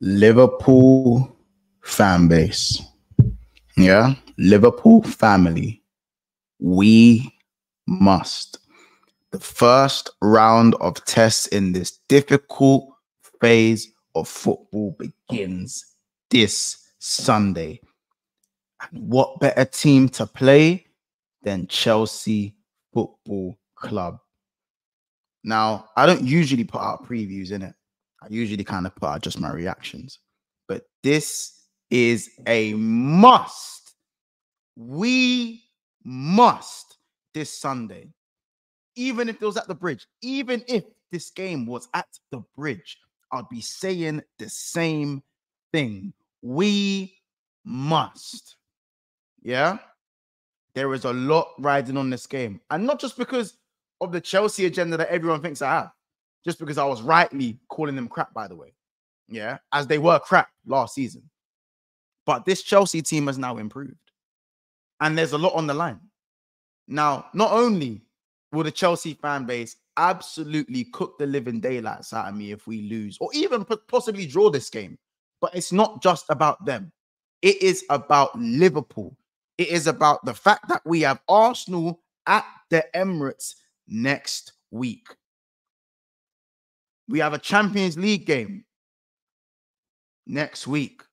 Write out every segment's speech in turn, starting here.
Liverpool fan base. Yeah, Liverpool family. We must. The first round of tests in this difficult phase of football begins this Sunday. And what better team to play than Chelsea Football Club? Now, I don't usually put out previews in it. I usually kind of put out just my reactions. But this is a must. We must this Sunday. Even if it was at the Bridge, even if this game was at the Bridge, I'd be saying the same thing. We must. Yeah? There is a lot riding on this game. And not just because of the Chelsea agenda that everyone thinks I have, just because I was rightly calling them crap, by the way. Yeah? As they were crap last season. But this Chelsea team has now improved. And there's a lot on the line. Now, not only will the Chelsea fan base absolutely cook the living daylights out of me if we lose or even possibly draw this game. But it's not just about them. It is about Liverpool. It is about the fact that we have Arsenal at the Emirates next week. We have a Champions League game next week.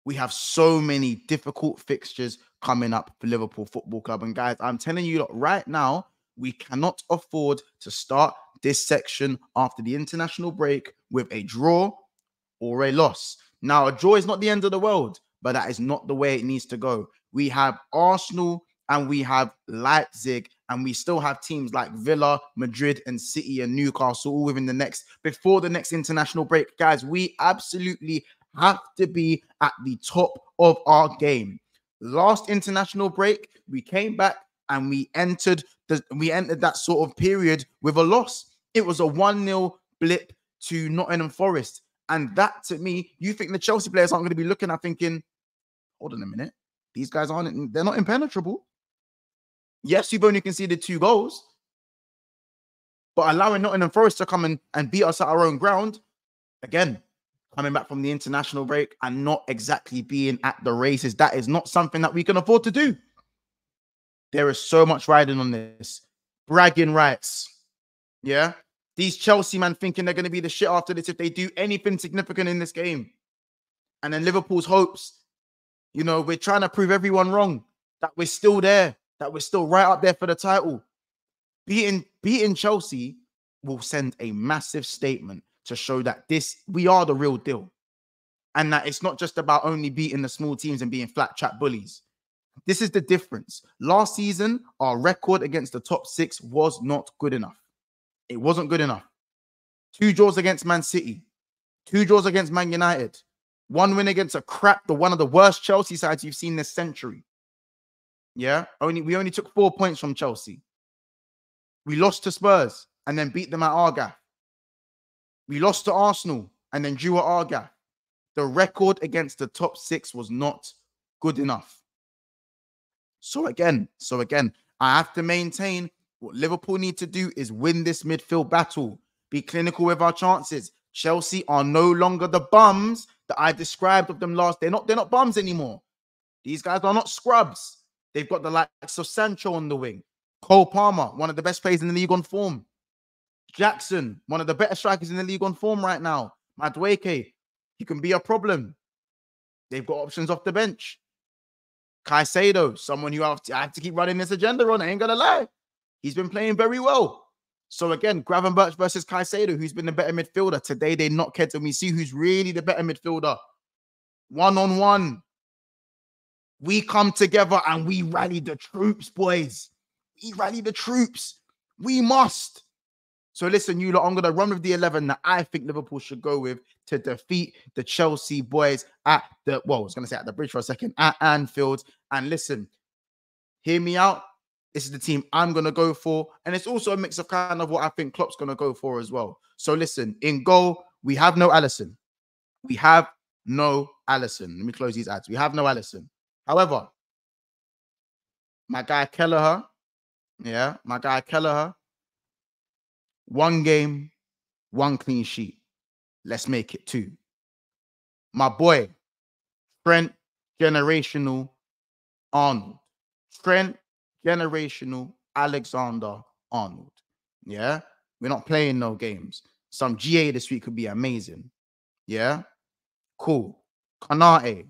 We have so many difficult fixtures coming up for Liverpool Football Club. And guys, I'm telling you right now, we cannot afford to start this section after the international break with a draw or a loss. Now, a draw is not the end of the world, but that is not the way it needs to go. We have Arsenal and we have Leipzig, and we still have teams like Villa, Madrid, and City and Newcastle all before the next international break. Guys, we absolutely have to be at the top of our game. Last international break, we came back and we entered that sort of period with a loss. It was a 1-0 blip to Nottingham Forest. And that, to me, you think the Chelsea players aren't going to be looking at thinking, hold on a minute, these guys they're not impenetrable. Yes, you've only conceded 2 goals, but allowing Nottingham Forest to come and beat us at our own ground, again, coming back from the international break and not exactly being at the races, that is not something that we can afford to do. There is so much riding on this. Bragging rights. Yeah? These Chelsea man thinking they're going to be the shit after this if they do anything significant in this game. And then Liverpool's hopes. You know, we're trying to prove everyone wrong. That we're still there. That we're still right up there for the title. Beating Chelsea will send a massive statement to show that we are the real deal. And that it's not just about only beating the small teams and being flat chat bullies. This is the difference. Last season, our record against the top 6 was not good enough. It wasn't good enough. 2 draws against Man City. 2 draws against Man United. 1 win against one of the worst Chelsea sides you've seen this century. Yeah? We only took 4 points from Chelsea. We lost to Spurs and then beat them at Argyle. We lost to Arsenal and then drew at Argyle. The record against the top 6 was not good enough. So again, I have to maintain what Liverpool need to do is win this midfield battle. Be clinical with our chances. Chelsea are no longer the bums that I described of them last. They're not bums anymore. These guys are not scrubs. They've got the likes of Sancho on the wing. Cole Palmer, one of the best players in the league on form. Jackson, one of the better strikers in the league on form right now. Madueke, he can be a problem. They've got options off the bench. Caicedo, someone I have to keep running this agenda on. I ain't going to lie. He's been playing very well. So again, Gravenberch versus Caicedo, who's been the better midfielder. Today, they knock heads and we see who's really the better midfielder. 1-on-1. We come together and we rally the troops, boys. We rally the troops. We must. So listen, you lot, I'm going to run with the 11 that I think Liverpool should go with to defeat the Chelsea boys at the Bridge for a second, at Anfield. And listen, hear me out. This is the team I'm going to go for. And it's also a mix of kind of what I think Klopp's going to go for as well. So listen, in goal, we have no Alisson. We have no Alisson. Let me close these ads. We have no Alisson. However, my guy Kelleher, one game, one clean sheet. Let's make it 2. My boy, Trent Generational Arnold. Trent Generational Alexander Arnold. Yeah? We're not playing no games. Some GA this week could be amazing. Yeah? Cool. Kanate.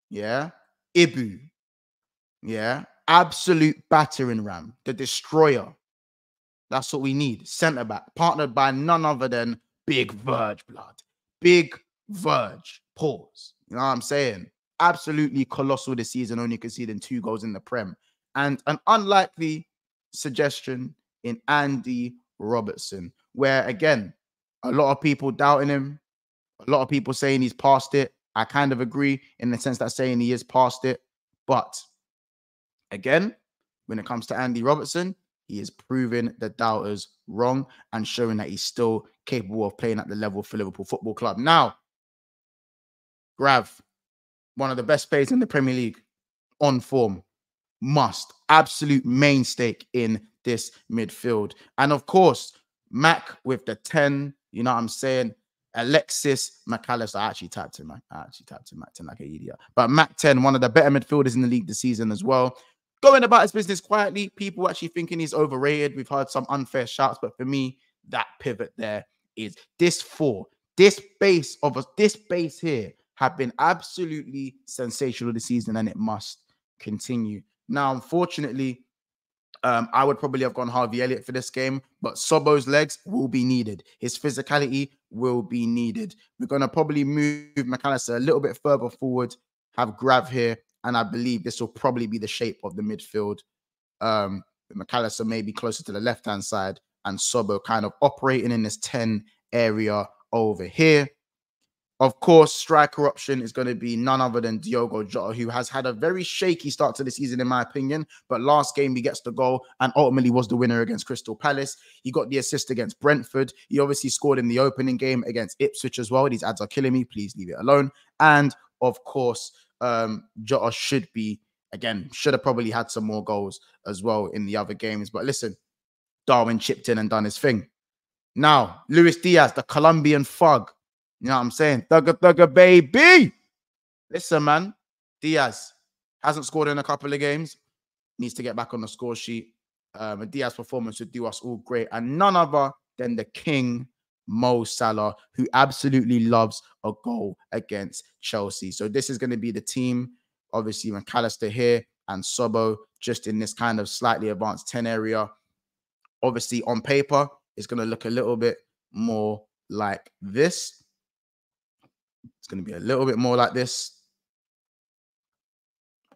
Yeah? Ibu. Yeah? Absolute battering ram. The destroyer. That's what we need. Centre back. Partnered by none other than Big Verge blood. Big Verge. Pause. You know what I'm saying? Absolutely colossal this season, only conceding 2 goals in the Prem. And an unlikely suggestion in Andy Robertson, where again, a lot of people doubting him, a lot of people saying he's past it. I kind of agree in the sense that saying he is past it. But again, when it comes to Andy Robertson, he is proving the doubters wrong and showing that he's still capable of playing at the level for Liverpool Football Club. Now, Grav, one of the best players in the Premier League, on form, absolute mainstay in this midfield. And of course, Mac with the 10, you know what I'm saying? Alexis McAllister. I actually tapped him, Mac 10 like an idiot. But Mac 10, one of the better midfielders in the league this season as well. Going about his business quietly, people actually thinking he's overrated. We've heard some unfair shouts, but for me, that pivot there is this base here have been absolutely sensational this season, and it must continue. Now, unfortunately, I would probably have gone Harvey Elliott for this game, but Sobo's legs will be needed. His physicality will be needed. We're going to probably move McAllister a little bit further forward, have Grav here, and I believe this will probably be the shape of the midfield. McAllister maybe closer to the left-hand side, and Sobo kind of operating in this 10 area over here. Of course, striker option is going to be none other than Diogo Jota, who has had a very shaky start to the season, in my opinion. But last game, he gets the goal and ultimately was the winner against Crystal Palace. He got the assist against Brentford. He obviously scored in the opening game against Ipswich as well. These ads are killing me. Please leave it alone. And of course, Jota should have probably had some more goals as well in the other games. But listen, Darwin chipped in and done his thing. Now, Luis Diaz, the Colombian thug. You know what I'm saying? Thugger, baby. Listen, man. Diaz hasn't scored in a couple of games. Needs to get back on the score sheet. A Diaz performance would do us all great. And none other than the king, Mo Salah, who absolutely loves a goal against Chelsea. So this is going to be the team. Obviously, McAllister here and Sobo just in this kind of slightly advanced 10 area. Obviously, on paper, it's going to look a little bit more like this. It's going to be a little bit more like this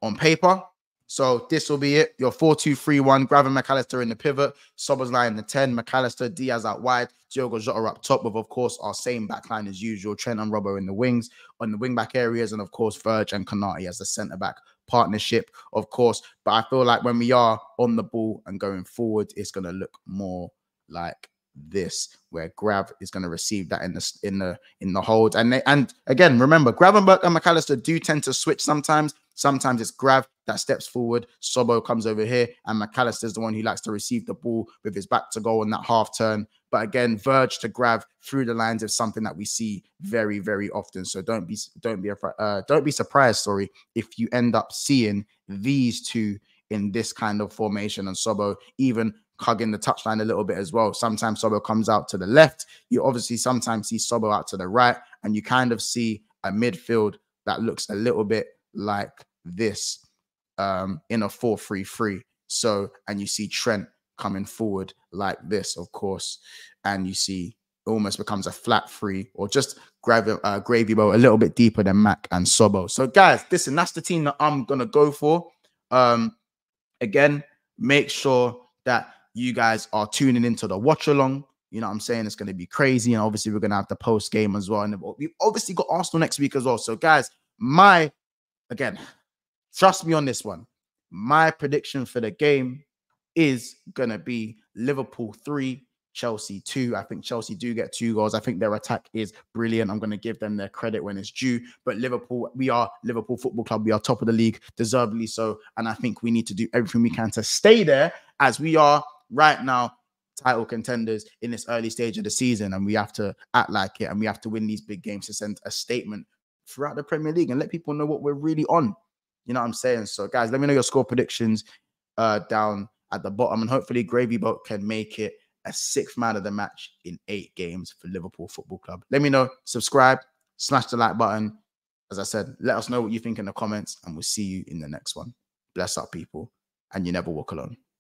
on paper. So this will be it. Your 4-2-3-1. Grav and McAllister in the pivot. Sobo's line in the 10. McAllister, Diaz out wide. Diogo Jota up top with, of course, our same backline as usual. Trent and Robbo in the wings, on the wing-back areas. And, of course, Verge and Kanate as the centre-back partnership, of course. But I feel like when we are on the ball and going forward, it's going to look more like this, where Grav is going to receive that in the hold. And again, remember, Gravenberch and McAllister do tend to switch sometimes. Sometimes it's Grav that steps forward, Sobo comes over here, and McAllister is the one who likes to receive the ball with his back to goal on that half turn. But again, Verge to Grav through the lines is something that we see very, very often. So don't be surprised, if you end up seeing these two in this kind of formation, and Sobo even hugging the touchline a little bit as well. Sometimes Sobo comes out to the left. You obviously sometimes see Sobo out to the right, and you kind of see a midfield that looks a little bit like this in a 4-3-3. So, and you see Trent coming forward like this, of course, and you see it almost becomes a flat 3 or just gravy bowl a little bit deeper than Mac and Sobo. So, guys, listen, that's the team that I'm gonna go for. Again, make sure that you guys are tuning into the watch along. You know what I'm saying? It's going to be crazy. And obviously, we're going to have the post game as well. And we've obviously got Arsenal next week as well. So, guys, again, trust me on this one. My prediction for the game is going to be Liverpool 3, Chelsea 2. I think Chelsea do get 2 goals. I think their attack is brilliant. I'm going to give them their credit when it's due. But Liverpool, we are Liverpool Football Club. We are top of the league, deservedly so. And I think we need to do everything we can to stay there, as we are right now title contenders in this early stage of the season. And we have to act like it. And we have to win these big games to send a statement throughout the Premier League and let people know what we're really on. You know what I'm saying? So, guys, let me know your score predictions down at the bottom. And hopefully Gravy Boat can make it a 6th man of the match in 8 games for Liverpool Football Club. Let me know. Subscribe. Smash the like button. As I said, let us know what you think in the comments. And we'll see you in the next one. Bless up, people. And you never walk alone.